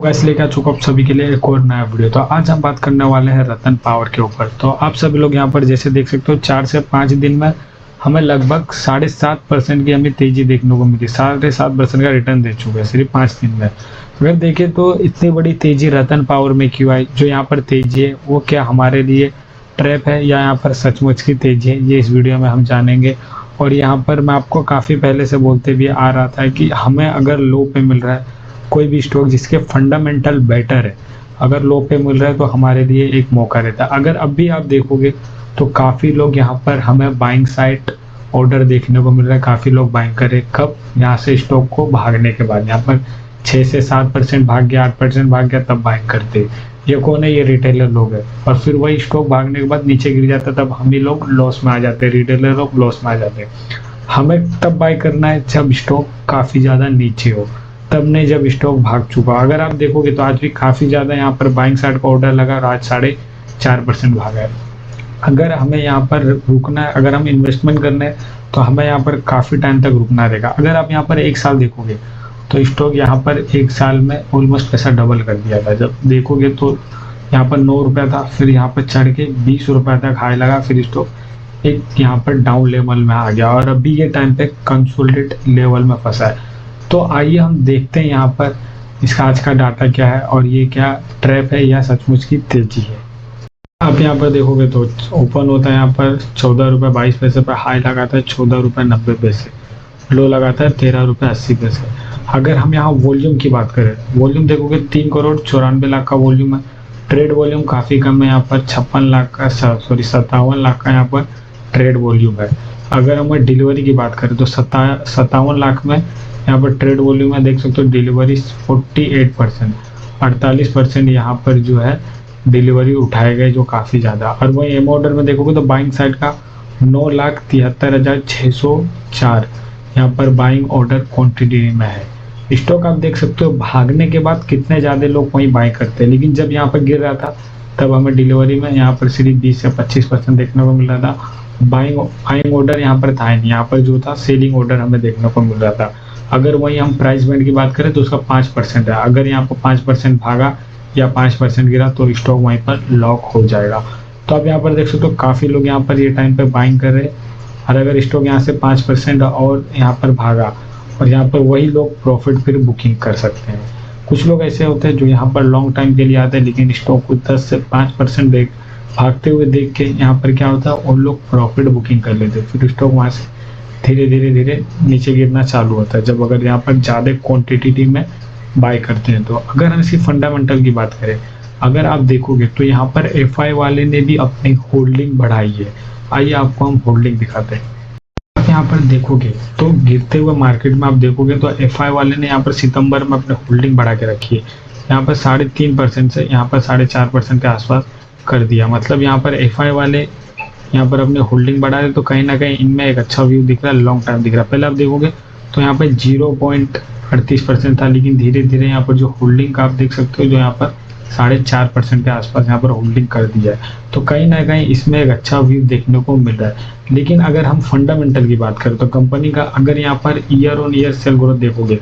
वैसे लेके आ चुका आप सभी के लिए एक और नया वीडियो। तो आज हम बात करने वाले हैं रतन पावर के ऊपर। तो आप सभी लोग यहाँ पर जैसे देख सकते हो 4 से 5 दिन में हमें लगभग 7.5% की हमें तेजी देखने को मिली। 7.5% का रिटर्न दे चुके हैं सिर्फ 5 दिन में। अगर देखें तो इतनी बड़ी तेजी रतन पावर में क्यों आई? जो यहाँ पर तेजी है वो क्या हमारे लिए ट्रैप है या यहाँ पर सचमुच की तेजी है, ये इस वीडियो में हम जानेंगे। और यहाँ पर मैं आपको काफ़ी पहले से बोलते भी आ रहा था कि हमें अगर लो पे मिल रहा है कोई भी स्टॉक जिसके फंडामेंटल बेटर है, अगर लो पे मिल रहा है तो हमारे लिए एक मौका रहता है। अगर अब भी आप देखोगे तो काफ़ी लोग यहाँ पर हमें बाइंग साइड ऑर्डर देखने को मिल रहा है। काफ़ी लोग बाइंग कर रहे कब? यहाँ से स्टॉक को भागने के बाद। यहाँ पर 6 से 7% भाग गया, 8% भाग गया, तब बाइंग करते। ये कौन है? ये रिटेलर लोग है। और फिर वही स्टॉक भागने के बाद नीचे गिर जाता, तब हम ही लोग लॉस में आ जाते हैं, रिटेलर लोग लॉस में आ जाते हैं। हमें तब बाय करना है जब स्टॉक काफ़ी ज़्यादा नीचे हो, तब नहीं जब स्टॉक भाग चुका। अगर आप देखोगे तो आज भी काफ़ी ज़्यादा यहाँ पर बाइंग साइड का ऑर्डर लगा और आज 4.5% भागा है। अगर हमें यहाँ पर रुकना है, अगर हम इन्वेस्टमेंट करना है तो हमें यहाँ पर काफ़ी टाइम तक रुकना रहेगा। अगर आप यहाँ पर एक साल देखोगे तो स्टॉक यहाँ पर एक साल में ऑलमोस्ट पैसा डबल कर दिया था। जब देखोगे तो यहाँ पर 9 रुपया था, फिर यहाँ पर चढ़ के 20 रुपये तक हाई लगा, फिर स्टॉक एक यहाँ पर डाउन लेवल में आ गया और अभी ये टाइम पे कंसोलिडेट लेवल में फंसा है। तो आइए हम देखते हैं यहाँ पर इसका आज का डाटा क्या है और ये क्या ट्रैप है या सचमुच की तेजी है। आप यहाँ पर देखोगे तो ओपन होता है यहाँ पर 14 रुपये 22 पैसे पर, हाई लगाता है 14 रुपये 90 पैसे, लो लगाता है 13 रुपये 80 पैसे। अगर हम यहाँ वॉल्यूम की बात करें, वॉल्यूम देखोगे 3 करोड़ 94 लाख का वॉल्यूम है। ट्रेड वॉल्यूम काफ़ी कम है, यहाँ पर 56 लाख का 57 लाख का यहाँ पर ट्रेड वॉल्यूम है। अगर हम डिलीवरी की बात करें तो 57 लाख में यहाँ पर ट्रेड वॉल्यूम है। देख सकते हो डिलीवरी 48%, 48% यहाँ पर जो है डिलीवरी उठाए गए, जो काफ़ी ज़्यादा। और वही एम ऑर्डर में देखोगे तो बाइंग साइड का 9,73,604 यहाँ पर बाइंग ऑर्डर क्वांटिटी में है। स्टॉक आप देख सकते हो भागने के बाद कितने ज़्यादा लोग वहीं बाई करते हैं, लेकिन जब यहाँ पर गिर रहा था तब हमें डिलीवरी में यहाँ पर सिर्फ 20 से 25% देखने को मिल रहा था। बाइंग ऑर्डर यहाँ पर था नहीं, यहाँ पर जो था सेलिंग ऑर्डर हमें देखने को मिल रहा था। अगर वही हम प्राइस बैंड की बात करें तो उसका 5% है। अगर यहाँ पर 5% भागा या 5% गिरा तो स्टॉक वहीं पर लॉक हो जाएगा। तो आप यहाँ पर देख सकते हो काफ़ी लोग यहाँ पर ये टाइम पे बाइंग कर रहे हैं। और अगर स्टॉक यहाँ से 5% और यहाँ पर भागा और यहाँ पर वही लोग प्रॉफिट फिर बुकिंग कर सकते हैं। कुछ लोग ऐसे होते हैं जो यहाँ पर लॉन्ग टाइम के लिए आते हैं, लेकिन स्टॉक को 10 से 5% भागते हुए देख के यहाँ पर क्या होता है, उन लोग प्रॉफिट बुकिंग कर लेते हैं। फिर स्टॉक वहाँ से धीरे धीरे नीचे गिरना चालू होता है जब अगर यहाँ पर ज़्यादा क्वान्टिटी में बाय करते हैं। तो अगर हम इसकी फंडामेंटल की बात करें, अगर आप देखोगे तो यहाँ पर एफआई वाले ने भी अपनी होल्डिंग बढ़ाई है। आइए आपको हम होल्डिंग दिखाते हैं। आप यहाँ पर देखोगे तो गिरते हुए मार्केट में आप देखोगे तो एफआई वाले ने यहाँ पर सितंबर में अपनी होल्डिंग बढ़ा के रखी है। यहाँ पर 3.5% से यहाँ पर 4.5% के आसपास कर दिया। मतलब यहाँ पर एफआई वाले यहाँ पर अपने होल्डिंग बढ़ा रहे, तो कहीं ना कहीं इनमें एक अच्छा व्यू दिख रहा है, लॉन्ग टाइम दिख रहा है। पहले आप देखोगे तो यहाँ पर 0.38% था, लेकिन धीरे धीरे यहाँ पर जो होल्डिंग का आप देख सकते हो जो यहाँ पर 4.5% के आसपास यहाँ पर होल्डिंग कर दिया है। तो कहीं ना कहीं इसमें एक अच्छा व्यू देखने को मिल रहा है। लेकिन अगर हम फंडामेंटल की बात करें तो कंपनी का अगर यहाँ per year on year cell growth देखोगे,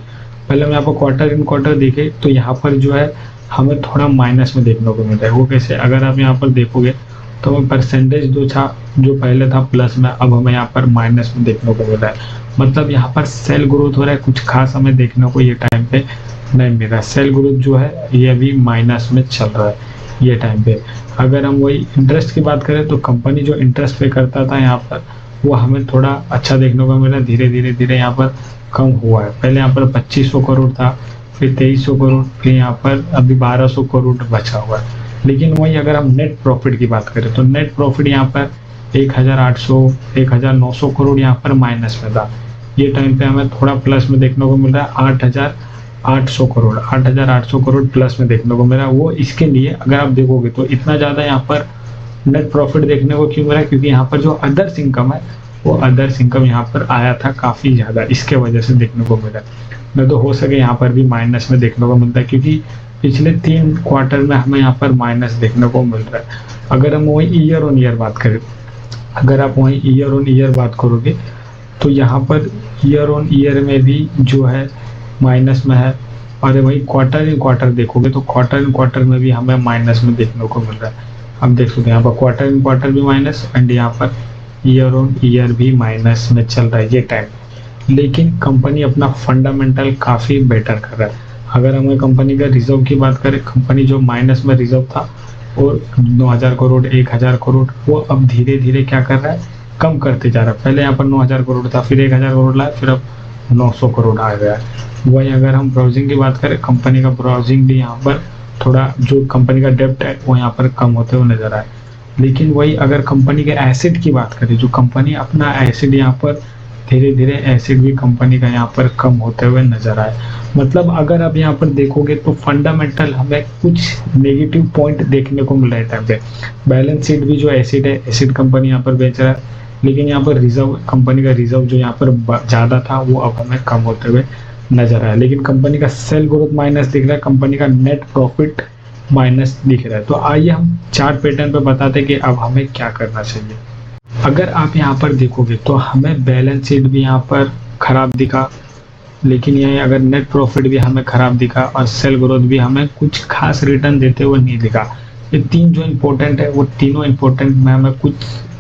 पहले हम यहाँ पर क्वार्टर इन क्वार्टर देखें तो यहाँ पर जो है हमें थोड़ा माइनस में देखने को मिल रहा है। वो कैसे? अगर आप यहाँ पर देखोगे तो हमें परसेंटेज जो पहले था प्लस में, अब हमें यहाँ पर माइनस में देखने को मिल रहा है। मतलब यहाँ पर सेल ग्रोथ हो रहा है, कुछ खास हमें देखने को ये टाइम पे नहीं मिल रहा है। सेल ग्रोथ जो है ये अभी माइनस में चल रहा है ये टाइम पे। अगर हम वही इंटरेस्ट की बात करें तो कंपनी जो इंटरेस्ट पे करता था यहाँ पर वो हमें थोड़ा अच्छा देखने को मिला, धीरे धीरे यहाँ पर कम हुआ है। पहले यहाँ पर 2500 करोड़ था, फिर 2300 करोड़, फिर यहाँ पर अभी 1200 करोड़ बचा हुआ है। लेकिन वही अगर हम नेट प्रॉफिट की बात करें तो नेट प्रॉफिट यहाँ पर 1900 करोड़ यहाँ पर माइनस में था। ये टाइम पे हमें थोड़ा प्लस में देखने को मिल रहा है, 8,800 करोड़ प्लस में देखने को मिला। वो इसके लिए अगर आप देखोगे तो इतना ज़्यादा यहाँ पर नेट प्रॉफिट देखने को क्यों मिला? क्योंकि यहाँ पर जो अदर्स इनकम है वो अदर्स इनकम यहाँ पर आया था काफ़ी ज़्यादा, इसके वजह से देखने को मिला। नहीं तो हो सके यहाँ पर भी माइनस में देखने को मिलता है, क्योंकि पिछले 3 क्वार्टर में हमें यहाँ पर माइनस देखने को मिल रहा है। अगर हम वही ईयर ऑन ईयर बात करें, अगर आप वही ईयर ऑन ईयर बात करोगे तो यहाँ पर ईयर ऑन ईयर में भी जो है माइनस में है। और वही क्वार्टर इन क्वार्टर देखोगे तो क्वार्टर इन क्वार्टर में भी हमें माइनस में देखने को मिल रहा है। अब देख सकते हैं यहाँ पर क्वार्टर इन क्वार्टर भी माइनस एंड यहाँ पर ईयर ऑन ईयर भी माइनस में चल रहा है ये टाइम। लेकिन कंपनी अपना फंडामेंटल काफ़ी बेटर कर रहा है। अगर हमें कंपनी का रिजर्व की बात करें, कंपनी जो माइनस में रिजर्व था और 9,000 करोड़ 1,000 करोड़ वो अब धीरे धीरे क्या कर रहा है, कम करते जा रहा है। पहले यहाँ पर 9,000 करोड़ था, फिर 1,000 करोड़ लाया, फिर अब 900 करोड़ आ गया है। वही अगर हम ब्राउजिंग की बात करें, कंपनी का ब्राउजिंग भी यहाँ पर थोड़ा जो कंपनी का डेब्ट है वो यहाँ पर कम होते हुए नजर आए। लेकिन वही अगर कंपनी के एसिड की बात करें, जो कंपनी अपना एसिड यहाँ पर धीरे धीरे एसिड भी कंपनी का यहाँ पर कम होते हुए नजर आए। मतलब अगर आप यहाँ पर देखोगे तो फंडामेंटल हमें कुछ नेगेटिव पॉइंट देखने को मिल रहा है टाइम पे। बैलेंस शीट भी जो एसिड है, एसिड कंपनी यहाँ पर बेच रहा है, लेकिन यहाँ पर रिजर्व कंपनी का रिजर्व जो यहाँ पर ज़्यादा था वो अब हमें कम होते हुए नजर आया। लेकिन कंपनी का सेल ग्रोथ माइनस दिख रहा है, कंपनी का नेट प्रॉफिट माइनस दिख रहा है। तो आइए हम चार्ट पैटर्न पे बताते हैं कि अब हमें क्या करना चाहिए। अगर आप यहाँ पर देखोगे तो हमें बैलेंस शीट भी यहाँ पर खराब दिखा, लेकिन यही अगर नेट प्रॉफिट भी हमें खराब दिखा और सेल ग्रोथ भी हमें कुछ खास रिटर्न देते हुए नहीं दिखा। ये तीन जो इम्पोर्टेंट है वो तीनों इम्पोर्टेंट में हमें कुछ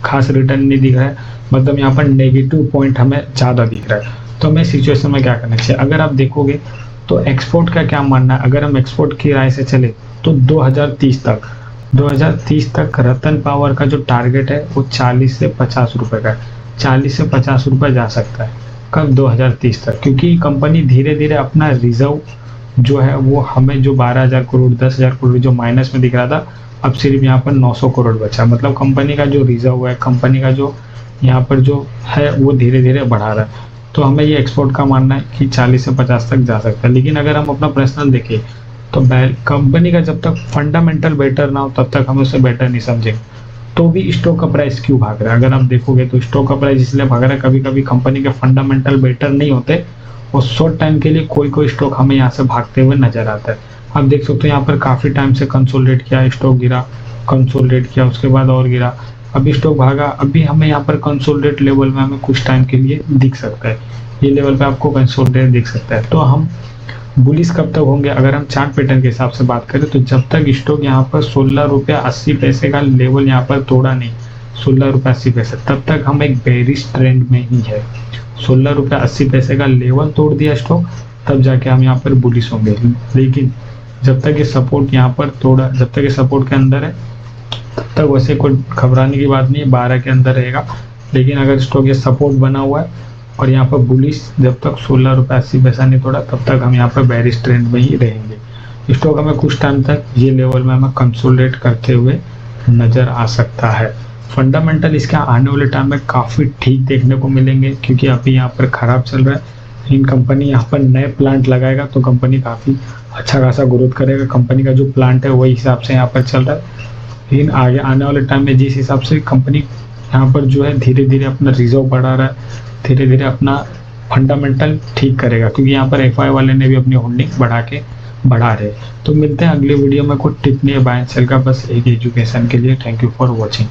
खास रिटर्न नहीं दिख रहा है। मतलब यहाँ पर नेगेटिव पॉइंट हमें ज़्यादा दिख रहा है। तो हमें सिचुएशन में क्या करना चाहिए, अगर आप देखोगे तो एक्सपोर्ट का क्या मानना है। अगर हम एक्सपोर्ट की राय से चले तो 2030 तक रतन पावर का जो टारगेट है वो 40 से 50 रुपए का है। 40 से 50 रुपए जा सकता है कब, 2030 तक, क्योंकि कंपनी धीरे धीरे अपना रिजर्व जो है वो हमें जो 12,000 करोड़ 10,000 करोड़ जो माइनस में दिख रहा था, अब सिर्फ यहाँ पर 900 करोड़ बचा। मतलब कंपनी का जो रिजर्व है, कंपनी का जो यहाँ पर जो है वो धीरे धीरे बढ़ा रहा है। तो हमें ये एक्सपोर्ट का मानना है कि 40 से 50 तक जा सकता है। लेकिन अगर हम अपना पर्सनल देखें तो कंपनी का जब तक फंडामेंटल बेटर ना हो तब तक हम उसे बेटर नहीं समझेंगे। तो भी स्टॉक का प्राइस क्यों भाग रहा है, अगर आप देखोगे तो स्टॉक का प्राइस इसलिए भाग रहा है, कभी कभी कंपनी के फंडामेंटल बेटर नहीं होते और शॉर्ट टाइम के लिए कोई स्टॉक हमें यहाँ से भागते हुए नजर आता है। आप देख सकते हो यहाँ पर काफ़ी टाइम से कंसोलिडेट किया, स्टॉक गिरा, कंसोलिडेट किया, उसके बाद और गिरा, अभी स्टॉक भागा। अभी हमें यहाँ पर कंसोलिडेट लेवल में हमें कुछ टाइम के लिए दिख सकता है, ये लेवल पे आपको कंसोलिडेट दिख सकता है। तो हम बुलिस कब तक होंगे, अगर हम चार्ट पैटर्न के हिसाब से बात करें तो जब तक स्टॉक यहाँ पर 16 रुपया 80 पैसे का लेवल यहाँ पर तोड़ा नहीं, 16 रुपया 80 पैसे, तब तक हम एक बेरिश ट्रेंड में ही है। 16 रुपया 80 पैसे का लेवल तोड़ दिया स्टॉक, तब जाके हम यहाँ पर बुलिस होंगे। लेकिन जब तक ये सपोर्ट यहाँ पर तोड़ा, जब तक ये सपोर्ट के अंदर है तब तक वैसे कोई घबराने की बात नहीं है, 12 के अंदर रहेगा। लेकिन अगर स्टॉक ये सपोर्ट बना हुआ है और यहाँ पर बुलिश जब तक 16 रुपये 80 पैसा नहीं तोड़ा तब तक हम यहाँ पर बेरिश ट्रेंड में ही रहेंगे। स्टॉक हमें कुछ टाइम तक ये लेवल में हमें कंसोलिडेट करते हुए नजर आ सकता है। फंडामेंटल इसके आने वाले टाइम में काफ़ी ठीक देखने को मिलेंगे, क्योंकि अभी यहाँ पर ख़राब चल रहा है। इन कंपनी यहाँ पर नए प्लांट लगाएगा तो कंपनी काफ़ी अच्छा खासा ग्रोथ करेगा। कंपनी का जो प्लांट है वही हिसाब से यहाँ पर चल रहा है। लेकिन आगे आने वाले टाइम में जिस हिसाब से कंपनी यहाँ पर जो है धीरे धीरे अपना रिजर्व बढ़ा रहा है, धीरे धीरे अपना फंडामेंटल ठीक करेगा, क्योंकि यहाँ पर एफआई वाले ने भी अपनी होल्डिंग बढ़ा रहे। तो मिलते हैं अगले वीडियो में। कोई टिप नहीं है बाय एंड सेल का, बस एक एजुकेशन के लिए। Thank you for watching.